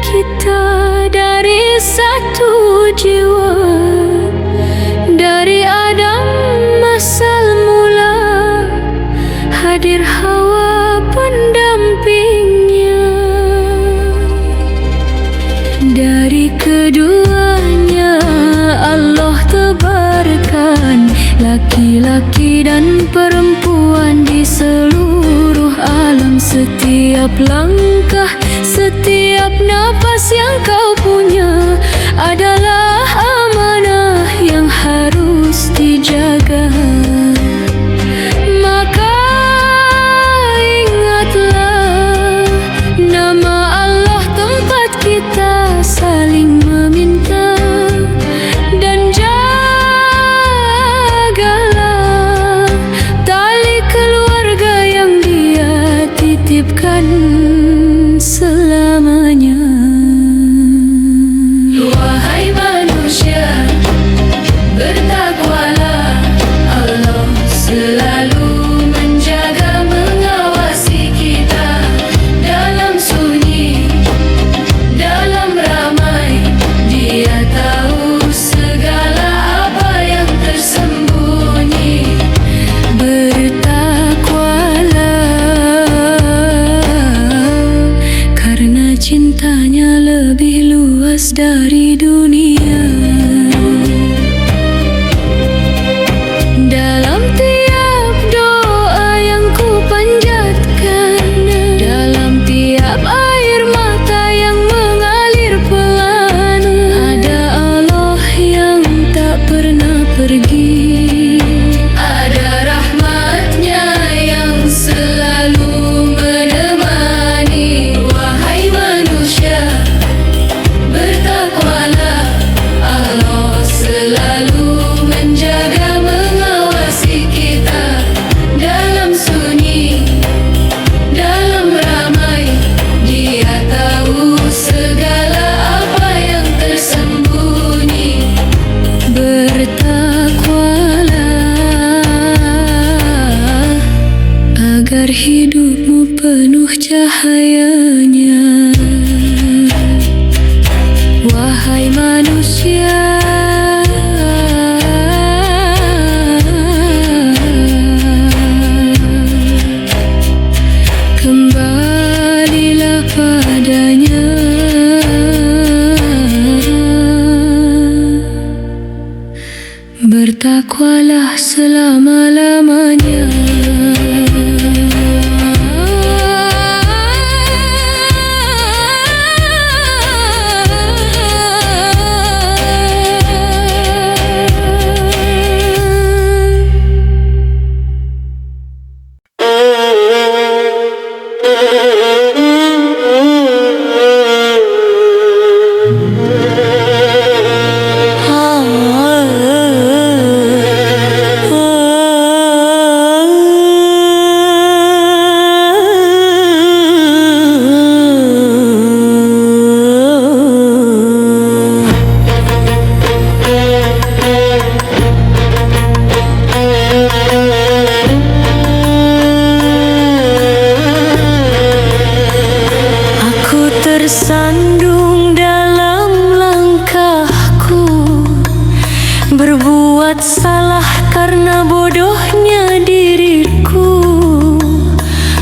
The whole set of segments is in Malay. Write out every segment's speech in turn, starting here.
kita dari satu jiwa, dari Adam masal mula, hadir Hawa pendampingnya. Dari keduanya Allah tebarkan laki-laki dan perempuan di seluruh alam. Setiap langkah, setiap napas yang kau punya adalah amanah yang harus dijaga. Maka ingatlah nama Allah, tempat kita saling meminta, dan jagalah tali keluarga yang Dia titipkan selamanya. Wahai manusia, bertakwalah, Allah selalu menjaga mengawasi kita, dalam sunyi, dalam ramai. Dia tahu segala apa yang tersembunyi. Bertakwalah, karena cintanya lebih luas dari dunia. Dalam tiap doa yang ku panjatkan, dalam tiap air mata yang mengalir pelan, ada Allah yang tak pernah pergi. Ada rahmatnya yang selalu menemani. Wahai manusia, bertakwalah, Allah selalu menjaga mengawasi kita, dalam sunyi, dalam ramai. Dia tahu segala apa yang tersembunyi. Bertakwalah, agar hidupmu penuh cahayanya. Wahai manusia, kembalilah padanya. Bertakwalah selama-lamanya. Tersandung dalam langkahku, berbuat salah karena bodohnya diriku.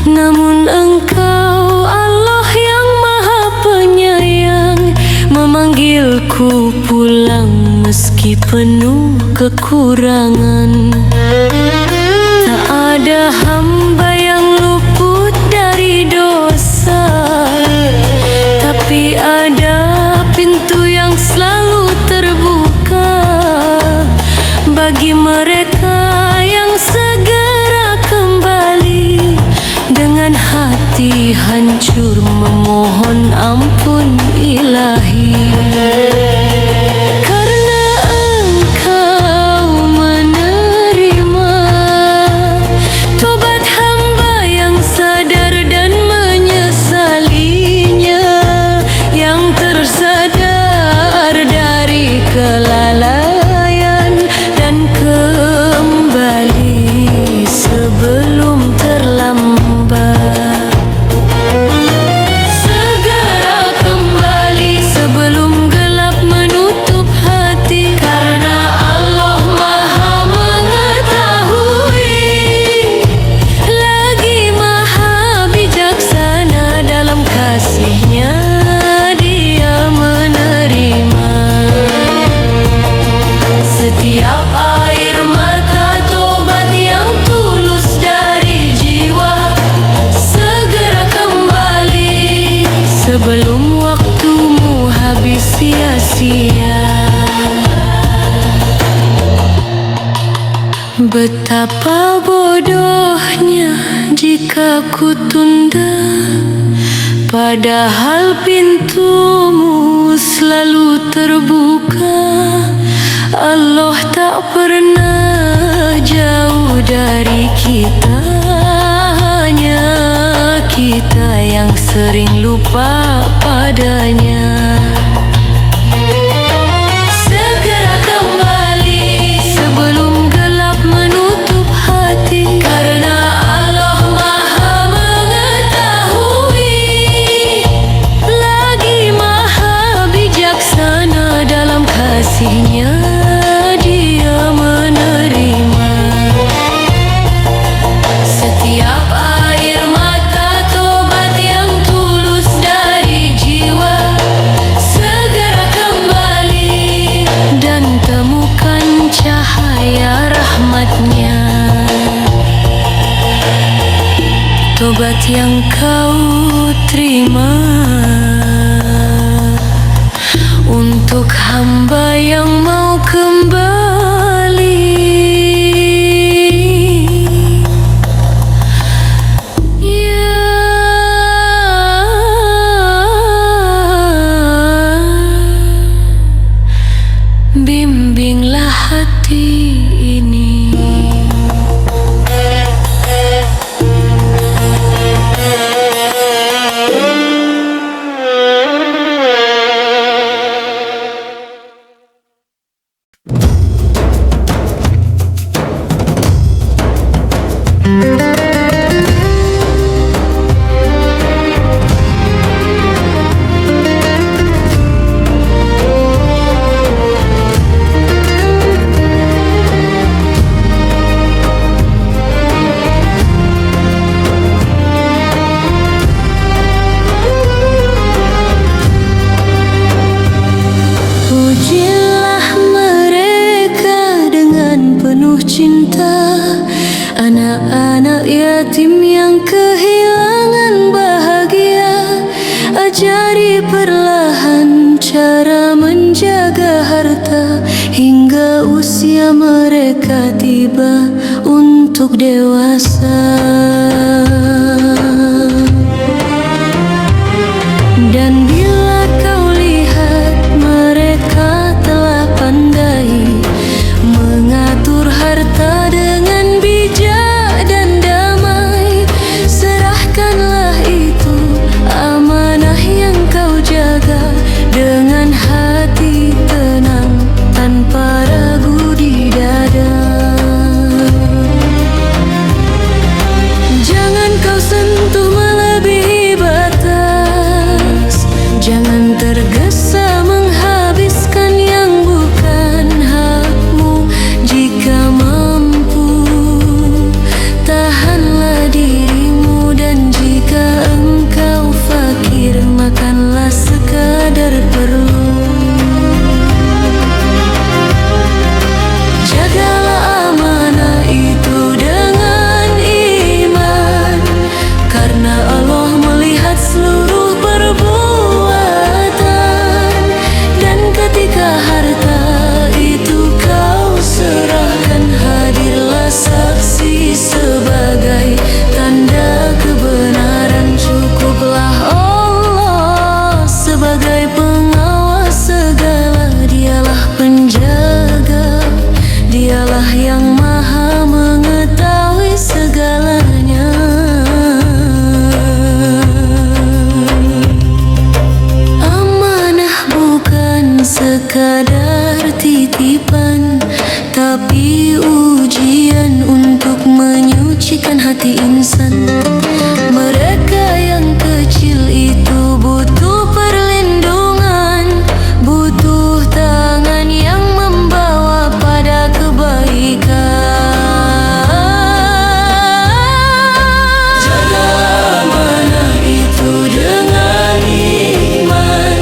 Namun Engkau Allah yang Maha Penyayang, memanggilku pulang meski penuh kekurangan. Tak ada hamba yang luput dari dosa, tapi ada pintu yang selalu terbuka bagi mereka yang segera kembali dengan hati hancur memohon ampun Ilahi. Karena Engkau menerima tobat hamba yang sadar dan menyesalinya, yang tersadar dari kelalaian dan kembali sebelum terlambat. Segera kembali sia-sia. Betapa bodohnya jika ku tunda, padahal pintumu selalu terbuka. Allah tak pernah jauh dari kita, hanya kita yang sering lupa padanya. Segera kembali sebelum gelap menutup hati, karena Allah Maha mengetahui, lagi Maha bijaksana dalam kasih-Nya. Dia menerima setiap air mata tobat yang tulus dari jiwa. Segera kembali dan temukan cahaya rahmat-Nya. Tobat yang kau terima untuk hamba yang mau kembali. Ya, bimbinglah hati ini. Pujilah mereka dengan penuh cinta, anak-anak yatim yang kehilangan bahagia. Ajari perlahan cara menjaga harta, hingga usia mereka tiba untuk dewasa. Dan bila kau lihat mereka telah pandai mengatur harta dengan bijak dan damai, serahkanlah itu amanah yang kau jaga dengan hati tenang tanpa ragu di dada. Jangan kau sentuh melebihi batas, jangan tergesa menghabiskan yang bukan hakmu. Jika mampu, tahanlah dirimu, dan jika engkau fakir, makanlah sekadar perlu. Jagalah amanah itu dengan iman, karena Allah melihat seluruh perbuatan. Dan ketika harta itu kau serahkan, hadirlah saksi sebagai tanda kebenaran. Cukuplah Allah sebagai pengawas segala, dialah penjaga, dialah yang maha mengetahui segalanya. Amanah bukan sekadar titipan, tapi ujian untuk menyucikan hati insan. Mereka yang kecil itu butuh perlindungan, butuh tangan yang membawa pada kebaikan. Jaga amanah itu dengan iman,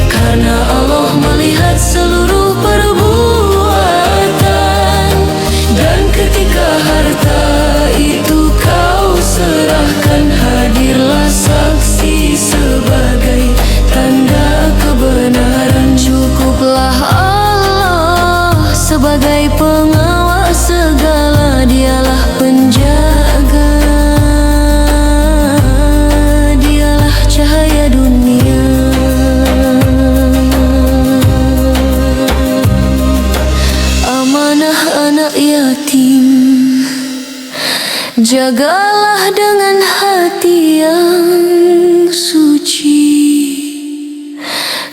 karena Allah melihat seluruh perbuatan. Dan ketika harta itu kau serahkan, jagalah dengan hati yang suci,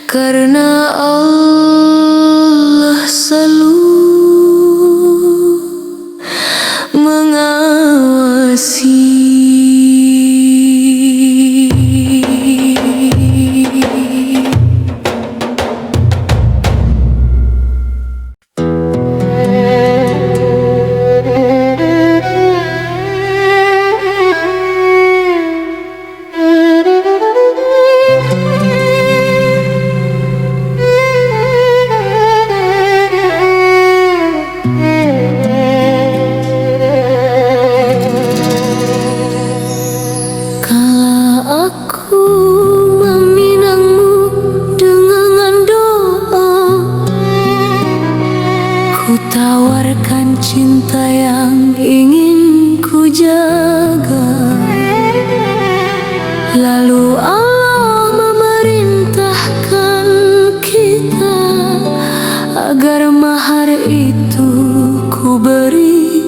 karena Allah selalu mengawasi. Tawarkan cinta yang ingin ku jaga, lalu Allah memerintahkan kita agar mahar itu ku beri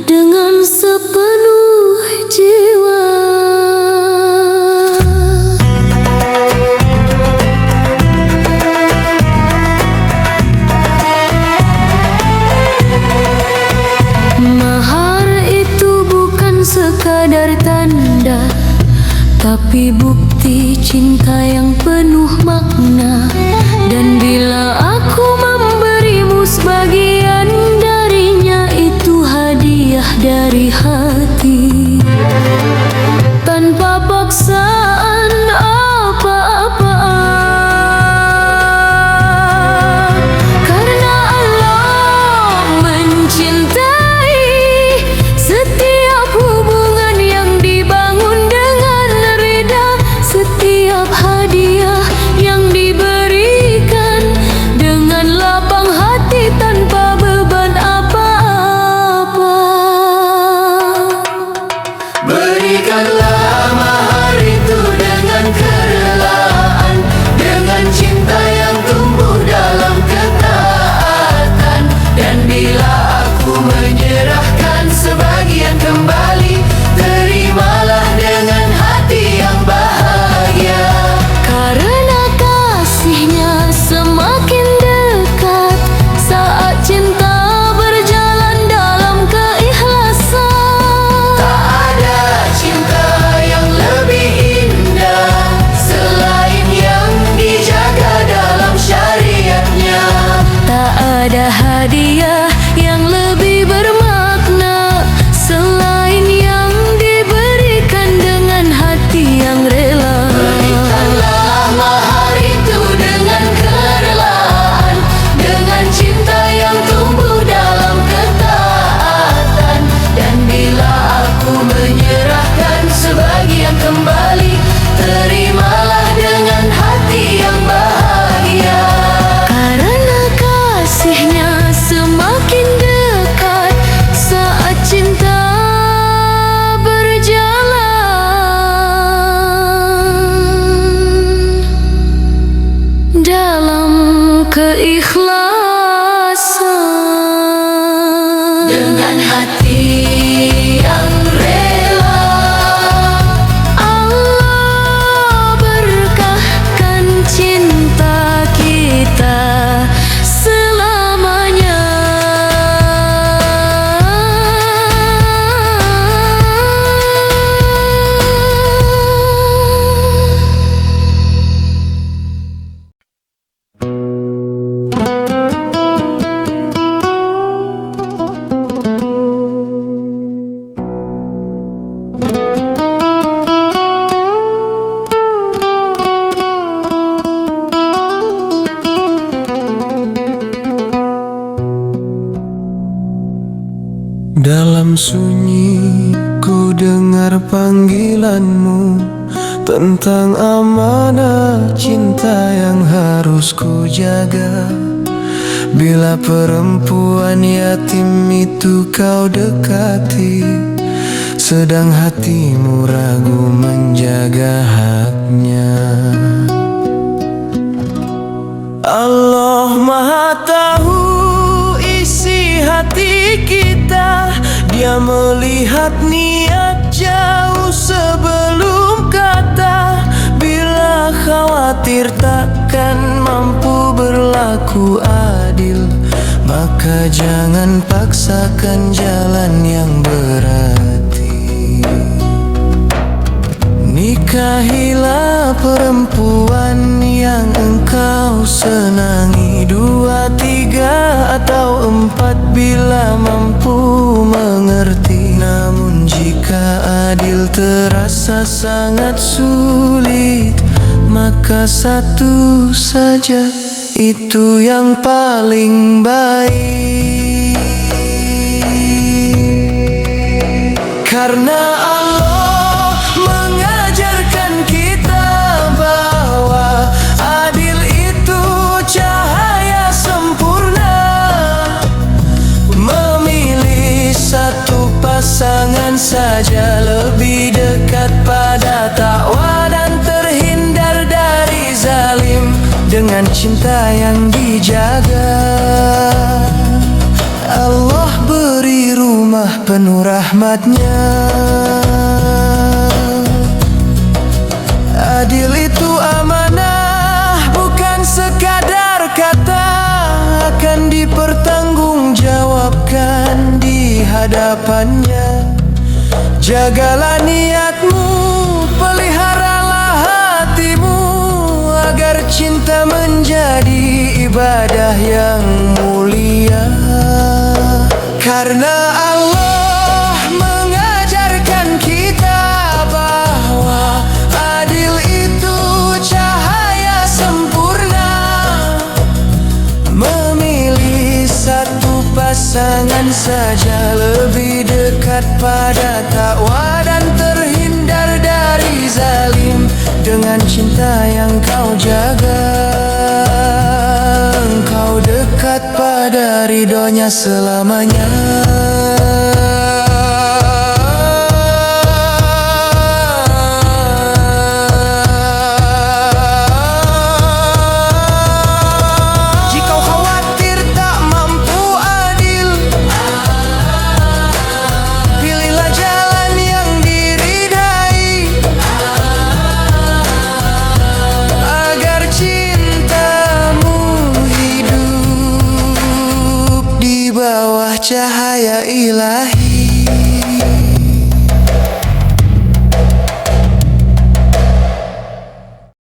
dengan sepenuh jiwa. Sekadar tanda, tapi bukti cinta yang penuh makna. Dan bila aku memberimu sebagian darinya, itu hadiah dari hati, tanpa paksaan apa-apa. Karena Allah mencintai setiap hubungan yang dibangun dengan rida, setiap hadiah yang diberikan dengan lapang hati tanpa beban apa-apa. Berikanlah mahar itu dengan kerelaan, dengan cinta yang tumbuh dalam ketaatan. Dan bila aku menyerahkan sebagian kembali, terimalah dengan hati yang bahagia. Karena kasihnya semakin dekat saat cinta berjalan dalam keikhlasan. Tak ada cinta yang lebih indah selain yang dijaga dalam syariatnya. Tak ada hadiah yang lebih bermakna selain yang diberikan dengan hati yang rela. Berikanlah mahar itu dengan kerelaan, dengan cinta yang tumbuh dalam ketaatan. Dan bila aku menyerahkan sebagian kembali, terimalah dengan hati yang bahagia. Karena kasihnya semakin dekat saat cinta berjalan dalam keikhlasan. Dengan hati yang rela, Allah berkahkan cinta kita selamanya. Dalam sunyi ku dengar panggilanmu tentang amanah cinta yang harus ku jaga. Bila perempuan yatim itu kau dekati, sedang hatimu ragu menjaga haknya. Allah Maha tahu isi hati kita, Dia Dia melihat niat jauh sebelum kata. Bila khawatir takkan mampu berlaku adil, maka jangan paksakan jalan yang berarti. Nikahilah perempuan yang engkau senangi, 2, 3 atau 4 bila mampu mengerti. Namun jika adil terasa sangat sulit, maka satu saja itu yang paling baik. Karena Allah mengajarkan kita bahwa adil itu cahaya sempurna. Memilih satu pasangan saja lebih dekat pada takwa dan terhindar dari zalim. Dengan cinta yang dijaga, Allah beri rumah penuh rahmat-Nya. Adil itu amanah, bukan sekadar kata. Akan dipertanggungjawabkan di hadapan-Nya. Jagalah niatmu, peliharalah hatimu, agar cinta menjadi ibadah yang mulia. Karena Allah mengajarkan kita bahwa adil itu cahaya sempurna. Memilih satu pasangan saja lebih dekat pada takwa dan terhindar dari zalim. Dengan cinta yang kau jaga, engkau dekat pada ridhonya selamanya. Jika khawatir tak mampu adil, pilihlah jalan yang diridai, agar cintamu hidup di bawah cahaya ilahi.